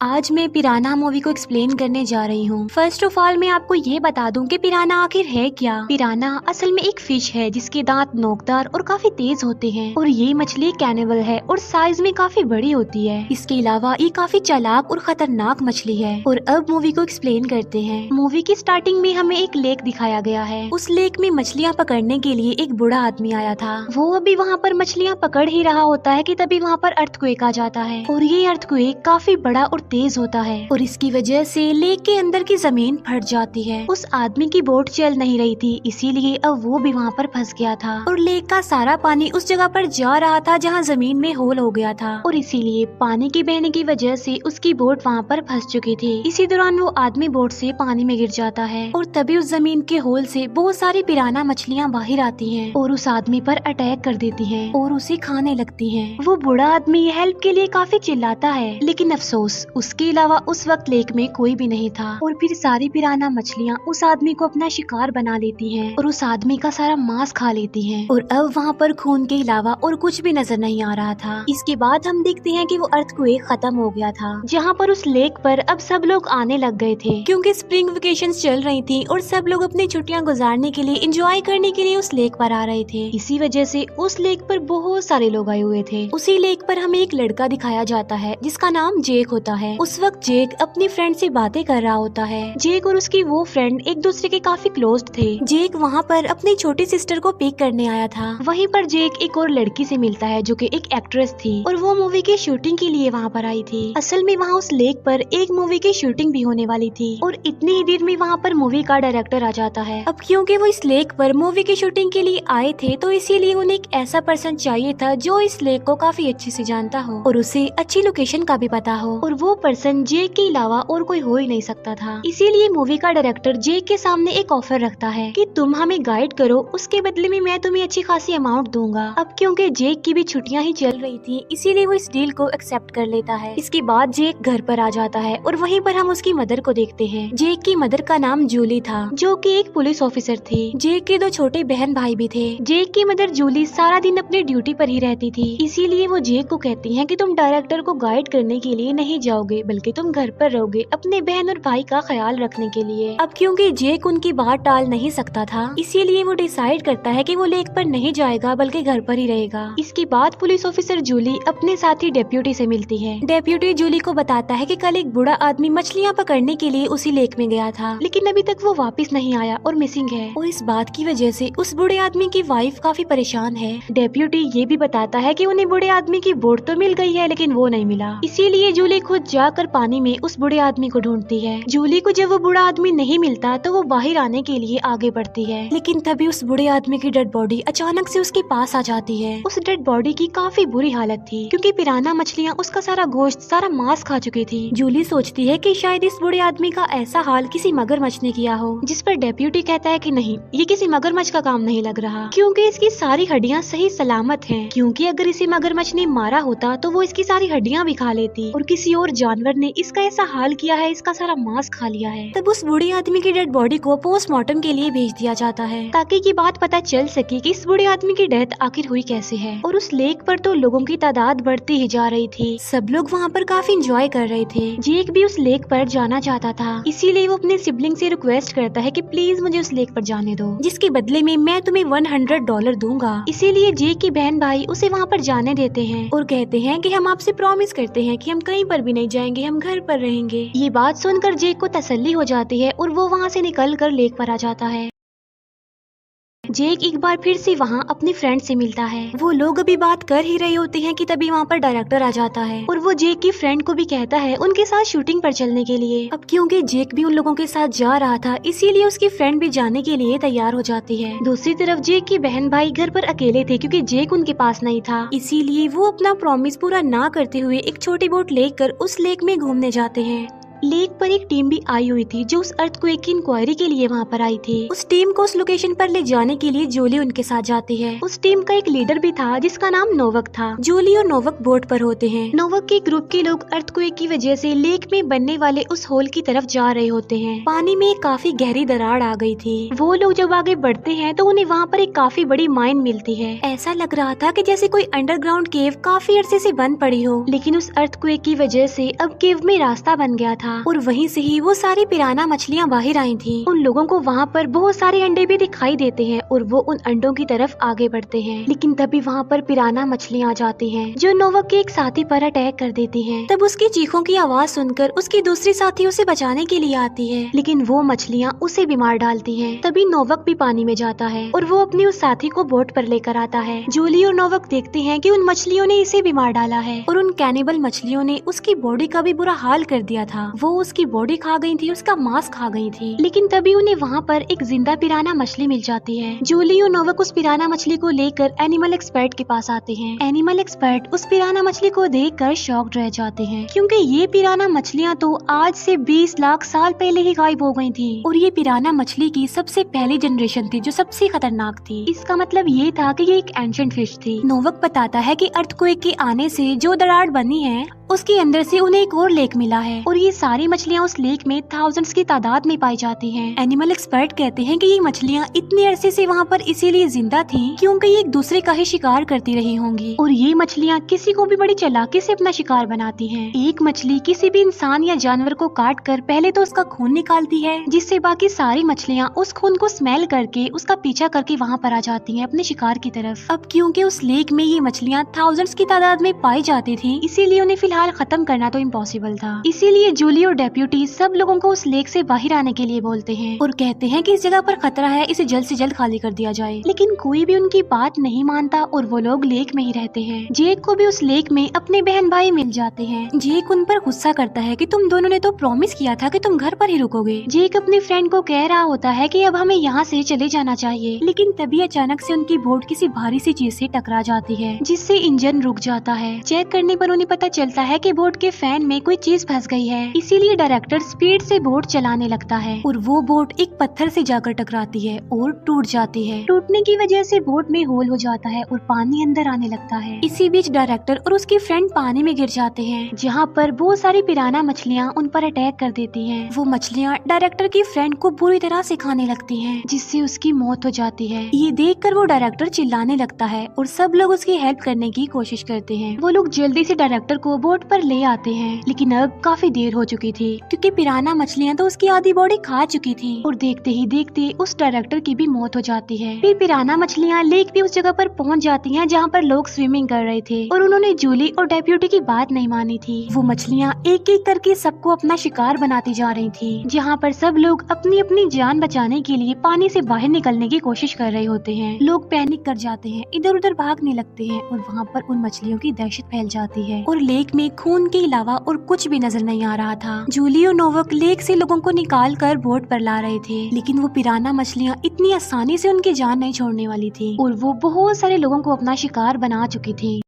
आज मैं पिराना मूवी को एक्सप्लेन करने जा रही हूँ। फर्स्ट ऑफ ऑल मैं आपको ये बता दूं कि पिराना आखिर है क्या। पिराना असल में एक फिश है जिसके दांत नोकदार और काफी तेज होते हैं और ये मछली कैनिबल है और साइज में काफी बड़ी होती है। इसके अलावा ये काफी चालाक और खतरनाक मछली है। और अब मूवी को एक्सप्लेन करते हैं। मूवी की स्टार्टिंग में हमें एक लेक दिखाया गया है। उस लेक में मछलियाँ पकड़ने के लिए एक बूढ़ा आदमी आया था। वो अभी वहाँ पर मछलियाँ पकड़ ही रहा होता है कि तभी वहाँ पर अर्थक्वेक आ जाता है और ये अर्थक्वेक काफी बड़ा और तेज होता है और इसकी वजह से लेक के अंदर की जमीन फट जाती है। उस आदमी की बोट चल नहीं रही थी, इसीलिए अब वो भी वहाँ पर फंस गया था और लेक का सारा पानी उस जगह पर जा रहा था जहाँ जमीन में होल हो गया था और इसीलिए पानी के बहने की वजह से उसकी बोट वहाँ पर फंस चुकी थी। इसी दौरान वो आदमी बोट से पानी में गिर जाता है और तभी उस जमीन के होल से बहुत सारी पिराना मछलियाँ बाहर आती हैं और उस आदमी पर अटैक कर देती हैं और उसे खाने लगती हैं। वो बूढ़ा आदमी हेल्प के लिए काफी चिल्लाता है, लेकिन अफसोस उसके अलावा उस वक्त लेक में कोई भी नहीं था और फिर सारी पिराना मछलियाँ उस आदमी को अपना शिकार बना लेती हैं और उस आदमी का सारा मांस खा लेती हैं और अब वहाँ पर खून के अलावा और कुछ भी नजर नहीं आ रहा था। इसके बाद हम देखते हैं कि वो अर्थक्वेक खत्म हो गया था, जहाँ पर उस लेक पर अब सब लोग आने लग गए थे क्योंकि स्प्रिंग वेकेशंस चल रही थी और सब लोग अपनी छुट्टियाँ गुजारने के लिए, एंजॉय करने के लिए उस लेक पर आ रहे थे। इसी वजह से उस लेक पर बहुत सारे लोग आए हुए थे। उसी लेक पर हमें एक लड़का दिखाया जाता है जिसका नाम जेक होता है। उस वक्त जेक अपनी फ्रेंड से बातें कर रहा होता है। जेक और उसकी वो फ्रेंड एक दूसरे के काफी क्लोज थे। जेक वहाँ पर अपनी छोटी सिस्टर को पिक करने आया था। वहीं पर जेक एक और लड़की से मिलता है जो कि एक एक्ट्रेस थी और वो मूवी की शूटिंग के लिए वहाँ पर आई थी। असल में वहाँ उस लेक पर एक मूवी की शूटिंग भी होने वाली थी और इतनी ही देर में वहाँ पर मूवी का डायरेक्टर आ जाता है। अब क्योंकि वो इस लेक पर मूवी की शूटिंग के लिए आए थे तो इसीलिए उन्हें एक ऐसा पर्सन चाहिए था जो इस लेक को काफी अच्छे से जानता हो और उसे अच्छी लोकेशन का भी पता हो और वो पर्सन जेक के अलावा और कोई हो ही नहीं सकता था। इसीलिए मूवी का डायरेक्टर जेक के सामने एक ऑफर रखता है कि तुम हमें गाइड करो, उसके बदले में मैं तुम्हें अच्छी खासी अमाउंट दूंगा। अब क्योंकि जेक की भी छुट्टियां ही चल रही थी इसीलिए वो इस डील को एक्सेप्ट कर लेता है। इसके बाद जेक घर पर आ जाता है और वहीं पर हम उसकी मदर को देखते हैं। जेक की मदर का नाम जूली था जो कि एक पुलिस ऑफिसर थी। जेक के दो छोटे बहन भाई भी थे। जेक की मदर जूली सारा दिन अपनी ड्यूटी पर ही रहती थी, इसीलिए वो जेक को कहती है कि तुम डायरेक्टर को गाइड करने के लिए नहीं जाओगे बल्कि तुम घर पर रहोगे अपने बहन और भाई का ख्याल रखने के लिए। अब क्योंकि जेक उनकी बात टाल नहीं सकता था इसीलिए वो डिसाइड करता है कि वो लेक पर नहीं जाएगा बल्कि घर पर ही रहेगा। इसके बाद पुलिस ऑफिसर जूली अपने साथी डेप्यूटी से मिलती है। डेप्यूटी जूली को बताता है कि कल एक बूढ़ा आदमी मछलियाँ पकड़ने के लिए उसी लेक में गया था, लेकिन अभी तक वो वापस नहीं आया और मिसिंग है और इस बात की वजह से उस बूढ़े आदमी की वाइफ काफी परेशान है। डेप्यूटी ये भी बताता है कि उन्हें बूढ़े आदमी की बोट तो मिल गई है लेकिन वो नहीं मिला, इसीलिए जूली खुद जाकर पानी में उस बूढ़े आदमी को ढूंढती है। जूली को जब वो बूढ़ा आदमी नहीं मिलता तो वो बाहर आने के लिए आगे बढ़ती है, लेकिन तभी उस बूढ़े आदमी की डेड बॉडी अचानक से उसके पास आ जाती है। उस डेड बॉडी की काफी बुरी हालत थी क्योंकि पिराना मछलियाँ उसका सारा गोश्त, सारा मांस खा चुकी थी। जूली सोचती है कि शायद इस बूढ़े आदमी का ऐसा हाल किसी मगरमच्छ ने किया हो, जिस पर डेप्यूटी कहता है कि नहीं, ये किसी मगरमच्छ का काम नहीं लग रहा क्योंकि इसकी सारी हड्डियाँ सही सलामत हैं। क्योंकि अगर इसे मगरमच्छ ने मारा होता तो वो इसकी सारी हड्डियाँ भी खा लेती और किसी और जानवर ने इसका ऐसा हाल किया है, इसका सारा मांस खा लिया है। तब उस बूढ़े आदमी की डेड बॉडी को पोस्टमार्टम के लिए भेज दिया जाता है ताकि ये बात पता चल सके कि इस बूढ़े आदमी की डेथ आखिर हुई कैसे है। और उस लेक पर तो लोगों की तादाद बढ़ती ही जा रही थी। सब लोग वहाँ पर काफी एंजॉय कर रहे थे। जेक भी उस लेक पर जाना चाहता था, इसीलिए वो अपने सिबलिंग से रिक्वेस्ट करता है कि प्लीज मुझे उस लेक पर जाने दो, जिसके बदले में मैं तुम्हें $100 दूंगा। इसीलिए जेक की बहन भाई उसे वहाँ पर जाने देते हैं और कहते हैं कि हम आपसे प्रॉमिस करते हैं कि हम कहीं पर भी नहीं जाएंगे, हम घर पर रहेंगे। ये बात सुनकर जेक को तसल्ली हो जाती है और वो वहाँ से निकलकर लेक पर आ जाता है। जेक एक बार फिर से वहाँ अपनी फ्रेंड से मिलता है। वो लोग अभी बात कर ही रहे होते हैं कि तभी वहाँ पर डायरेक्टर आ जाता है और वो जेक की फ्रेंड को भी कहता है उनके साथ शूटिंग पर चलने के लिए। अब क्योंकि जेक भी उन लोगों के साथ जा रहा था इसीलिए उसकी फ्रेंड भी जाने के लिए तैयार हो जाती है। दूसरी तरफ जेक की बहन भाई घर पर अकेले थे क्योंकि जेक उनके पास नहीं था, इसीलिए वो अपना प्रॉमिस पूरा ना करते हुए एक छोटी बोट लेकर उस लेक में घूमने जाते हैं। लेक पर एक टीम भी आई हुई थी जो उस अर्थक्वेक की इंक्वायरी के लिए वहाँ पर आई थी। उस टीम को उस लोकेशन पर ले जाने के लिए जूली उनके साथ जाती है। उस टीम का एक लीडर भी था जिसका नाम नोवक था। जूली और नोवक बोट पर होते हैं। नोवक के ग्रुप के लोग अर्थक्वेक की वजह से लेक में बनने वाले उस होल की तरफ जा रहे होते हैं। पानी में एक काफी गहरी दरार आ गई थी। वो लोग जब आगे बढ़ते हैं तो उन्हें वहाँ पर एक काफी बड़ी माइन मिलती है। ऐसा लग रहा था कि जैसे कोई अंडरग्राउंड केव काफी अरसे से बंद पड़ी हो, लेकिन उस अर्थक्वेक की वजह से अब केव में रास्ता बन गया था और वहीं से ही वो सारी पिराना मछलियाँ बाहर आई थी। उन लोगों को वहाँ पर बहुत सारे अंडे भी दिखाई देते हैं और वो उन अंडों की तरफ आगे बढ़ते हैं, लेकिन तभी वहाँ पर पिराना मछलियाँ आ जाती हैं जो नोवक के एक साथी पर अटैक कर देती हैं। तब उसकी चीखों की आवाज सुनकर उसकी दूसरी साथी उसे बचाने के लिए आती है, लेकिन वो मछलियाँ उसे भी मार डालती हैं। तभी नोवक भी पानी में जाता है और वो अपनी उस साथी को बोट पर लेकर आता है। जूली और नोवक देखते हैं कि उन मछलियों ने इसे भी मार डाला है और उन कैनिबल मछलियों ने उसकी बॉडी का भी बुरा हाल कर दिया था। वो उसकी बॉडी खा गई थी, उसका मांस खा गई थी। लेकिन तभी उन्हें वहाँ पर एक जिंदा पिराना मछली मिल जाती है। जूली और नोवक उस पिराना मछली को लेकर एनिमल एक्सपर्ट के पास आते हैं। एनिमल एक्सपर्ट उस पिराना मछली को देखकर शॉक्ड रह जाते हैं, क्योंकि ये पिराना मछलियाँ तो आज से 20 लाख साल पहले ही गायब हो गई थी और ये पिराना मछली की सबसे पहली जनरेशन थी जो सबसे खतरनाक थी। इसका मतलब ये था कि ये एक एंशिएंट फिश थी। नोवक बताता है कि अर्थक्वेक के आने से जो दरार बनी है उसके अंदर से उन्हें एक और लेक मिला है और ये सारी मछलियाँ उस लेक में थाउजेंड्स की तादाद में पाई जाती हैं। एनिमल एक्सपर्ट कहते हैं कि ये मछलियाँ इतने अरसे से वहाँ पर इसीलिए जिंदा थी क्योंकि ये एक दूसरे का ही शिकार करती रही होंगी और ये मछलियाँ किसी को भी बड़ी चालाकी से अपना शिकार बनाती हैं। एक मछली किसी भी इंसान या जानवर को काट कर पहले तो उसका खून निकालती है, जिससे बाकी सारी मछलियाँ उस खून को स्मेल करके उसका पीछा करके वहाँ पर आ जाती हैं अपने शिकार की तरफ। अब क्योंकि उस लेक में ये मछलियाँ थाउजेंड्स की तादाद में पाई जाती थी, इसीलिए उन्हें फिलहाल खत्म करना तो इम्पॉसिबल था। इसीलिए जूली और डेप्यूटी सब लोगों को उस लेक से बाहर आने के लिए बोलते हैं और कहते हैं कि इस जगह पर खतरा है, इसे जल्द से जल्द खाली कर दिया जाए। लेकिन कोई भी उनकी बात नहीं मानता और वो लोग लेक में ही रहते हैं। जेक को भी उस लेक में अपने बहन भाई मिल जाते हैं। जेक उन पर गुस्सा करता है कि तुम दोनों ने तो प्रॉमिस किया था कि तुम घर पर ही रुकोगे। जेक अपने फ्रेंड को कह रहा होता है कि अब हमें यहाँ से चले जाना चाहिए, लेकिन तभी अचानक से उनकी बोट किसी भारी सी चीज से टकरा जाती है जिससे इंजन रुक जाता है। चेक करने पर उन्हें पता चलता है कि बोट के फैन में कोई चीज फंस गई है, इसीलिए डायरेक्टर स्पीड से बोट चलाने लगता है और वो बोट एक पत्थर से जाकर टकराती है और टूट जाती है। टूटने की वजह से बोट में होल हो जाता है और पानी अंदर आने लगता है। इसी बीच डायरेक्टर और उसके फ्रेंड पानी में गिर जाते हैं, जहाँ पर बहुत सारी पिराना मछलियाँ उन पर अटैक कर देती हैं। वो मछलियाँ डायरेक्टर की फ्रेंड को बुरी तरह से खाने लगती हैं, जिससे उसकी मौत हो जाती है। ये देखकर वो डायरेक्टर चिल्लाने लगता है और सब लोग उसकी हेल्प करने की कोशिश करते हैं। वो लोग जल्दी से डायरेक्टर को बोट पर ले आते हैं, लेकिन अब काफी देर हो चुकी थी क्योंकि पिराना मछलियाँ तो उसकी आधी बॉडी खा चुकी थी और देखते ही देखते उस डायरेक्टर की भी मौत हो जाती है। फिर पिराना मछलियाँ लेक भी उस जगह पर पहुँच जाती हैं जहाँ पर लोग स्विमिंग कर रहे थे और उन्होंने जूली और डेप्यूटी की बात नहीं मानी थी। वो मछलियाँ एक एक करके सबको अपना शिकार बनाती जा रही थी, जहाँ पर सब लोग अपनी अपनी जान बचाने के लिए पानी से बाहर निकलने की कोशिश कर रहे होते हैं। लोग पैनिक कर जाते हैं, इधर उधर भागने लगते हैं और वहाँ पर उन मछलियों की दहशत फैल जाती है और लेक में खून के अलावा और कुछ भी नजर नहीं आ रहा था। जूली और नोवक लेक से लोगों को निकाल कर बोट पर ला रहे थे, लेकिन वो पिराना मछलियाँ इतनी आसानी से उनकी जान नहीं छोड़ने वाली थी और वो बहुत सारे लोगों को अपना शिकार बना चुकी थी।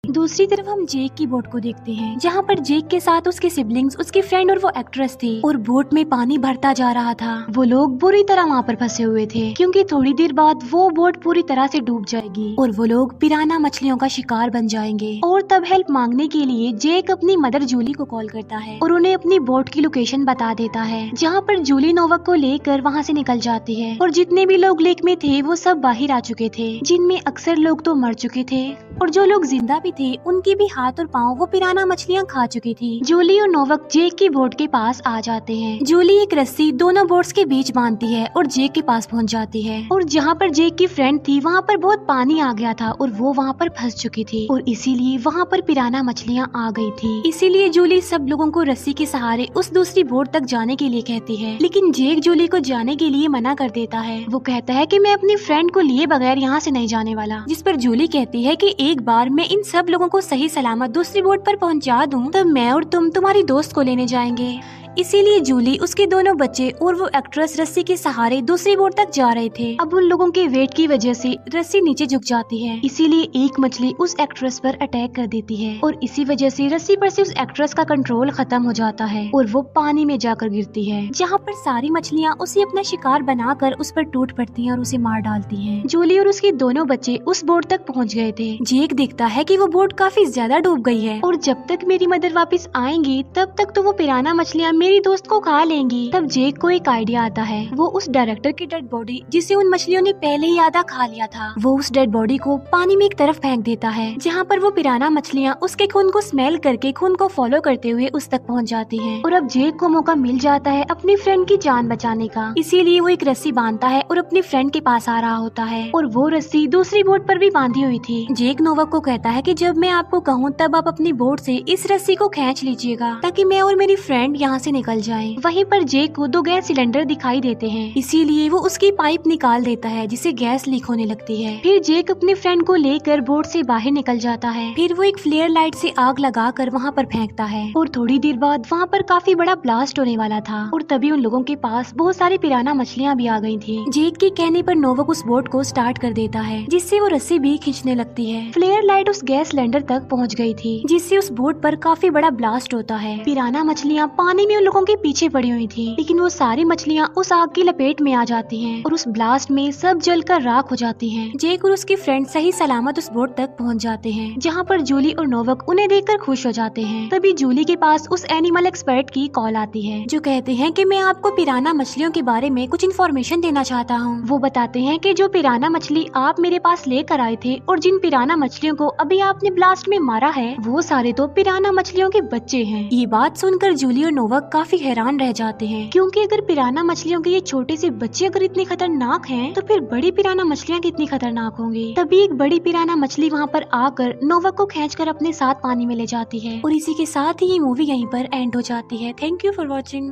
दूसरी तरफ हम जेक की बोट को देखते हैं, जहाँ पर जेक के साथ उसके सिबलिंग्स, उसकी फ्रेंड और वो एक्ट्रेस थी और बोट में पानी भरता जा रहा था। वो लोग बुरी तरह वहाँ पर फंसे हुए थे क्योंकि थोड़ी देर बाद वो बोट पूरी तरह से डूब जाएगी और वो लोग पिराना मछलियों का शिकार बन जाएंगे। और तब हेल्प मांगने के लिए जेक अपनी मदर जूली को कॉल करता है और उन्हें अपनी बोट की लोकेशन बता देता है, जहाँ पर जूली नोवक को लेकर वहाँ से निकल जाती है और जितने भी लोग लेक में थे वो सब बाहर आ चुके थे, जिनमें अक्सर लोग तो मर चुके थे और जो लोग जिंदा भी थे उनकी भी हाथ और पाँव वो पिराना मछलियाँ खा चुकी थी। जूली और नोवक जेक की बोट के पास आ जाते हैं। जूली एक रस्सी दोनों बोट्स के बीच बांधती है और जेक के पास पहुंच जाती है और जहाँ पर जेक की फ्रेंड थी वहाँ पर बहुत पानी आ गया था और वो वहाँ पर फंस चुकी थी और इसीलिए वहाँ पर पिराना मछलियाँ आ गई थी। इसीलिए जूली सब लोगों को रस्सी के सहारे उस दूसरी बोट तक जाने के लिए कहती है, लेकिन जेक जूली को जाने के लिए मना कर देता है। वो कहता है कि मैं अपनी फ्रेंड को लिए बगैर यहाँ से नहीं जाने वाला, जिस पर जूली कहती है कि एक बार मैं इन सब लोगों को सही सलामत दूसरी बोट पर पहुंचा दूं, तब मैं और तुम तुम्हारी दोस्त को लेने जाएंगे। इसीलिए जूली, उसके दोनों बच्चे और वो एक्ट्रेस रस्सी के सहारे दूसरी बोट तक जा रहे थे। अब उन लोगों के वेट की वजह से रस्सी नीचे झुक जाती है, इसीलिए एक मछली उस एक्ट्रेस पर अटैक कर देती है और इसी वजह से रस्सी पर से उस एक्ट्रेस का कंट्रोल खत्म हो जाता है और वो पानी में जाकर गिरती है, जहाँ पर सारी मछलियाँ उसे अपना शिकार बनाकर उस पर टूट पड़ती हैं और उसे मार डालती हैं। जूली और उसके दोनों बच्चे उस बोट तक पहुँच गए थे। जेक देखता है कि वो बोट काफी ज्यादा डूब गई है और जब तक मेरी मदर वापस आएंगी तब तक तो वो पिराना मछलियाँ मेरी दोस्त को खा लेंगी। तब जेक को एक आइडिया आता है। वो उस डायरेक्टर की डेड बॉडी, जिसे उन मछलियों ने पहले ही आधा खा लिया था, वो उस डेड बॉडी को पानी में एक तरफ फेंक देता है, जहाँ पर वो पिराना मछलियाँ उसके खून को स्मेल करके खून को फॉलो करते हुए उस तक पहुँच जाती हैं। और अब जेक को मौका मिल जाता है अपनी फ्रेंड की जान बचाने का, इसीलिए वो एक रस्सी बांधता है और अपनी फ्रेंड के पास आ रहा होता है और वो रस्सी दूसरी बोट पर भी बांधी हुई थी। जेक नोवाक को कहता है कि जब मैं आपको कहूँ तब आप अपनी बोट से इस रस्सी को खींच लीजिएगा ताकि मैं और मेरी फ्रेंड यहाँ से निकल जाएं। वहीं पर जेक को 2 गैस सिलेंडर दिखाई देते हैं, इसीलिए वो उसकी पाइप निकाल देता है जिससे गैस लीक होने लगती है। फिर जेक अपनी फ्रेंड को लेकर बोट से बाहर निकल जाता है। फिर वो एक फ्लेयर लाइट से आग लगाकर वहाँ पर फेंकता है और थोड़ी देर बाद वहाँ पर काफी बड़ा ब्लास्ट होने वाला था और तभी उन लोगों के पास बहुत सारी पिराना मछलियाँ भी आ गई थी। जेक के कहने पर नोवाक उस बोट को स्टार्ट कर देता है, जिससे वो रस्सी भी खींचने लगती है। फ्लेयर लाइट उस गैस सिलेंडर तक पहुँच गई थी, जिससे उस बोट पर काफी बड़ा ब्लास्ट होता है। पिराना मछलियाँ पानी में उन लोगों के पीछे पड़ी हुई थी, लेकिन वो सारी मछलियाँ उस आग की लपेट में आ जाती हैं और उस ब्लास्ट में सब जलकर राख हो जाती हैं। जेक और उसकी फ्रेंड सही सलामत उस बोट तक पहुँच जाते हैं, जहाँ पर जूली और नोवाक उन्हें देखकर खुश हो जाते हैं। तभी जूली के पास उस एनिमल एक्सपर्ट की कॉल आती है, जो कहते हैं कि मैं आपको पिराना मछलियों के बारे में कुछ इन्फॉर्मेशन देना चाहता हूँ। वो बताते हैं कि जो पिराना मछली आप मेरे पास लेकर आए थे और जिन पिराना मछलियों को अभी आपने ब्लास्ट में मारा है, वो सारे तो पिराना मछलियों के बच्चे हैं। ये बात सुनकर जूली और नोवाक काफी हैरान रह जाते हैं, क्योंकि अगर पिराना मछलियों के ये छोटे से बच्चे अगर इतने खतरनाक हैं, तो फिर बड़ी पिराना मछलियाँ कितनी खतरनाक होंगी। तभी एक बड़ी पिराना मछली वहाँ पर आकर नोवाक को खींचकर अपने साथ पानी में ले जाती है और इसी के साथ ही ये मूवी यहीं पर एंड हो जाती है। Thank you for watching.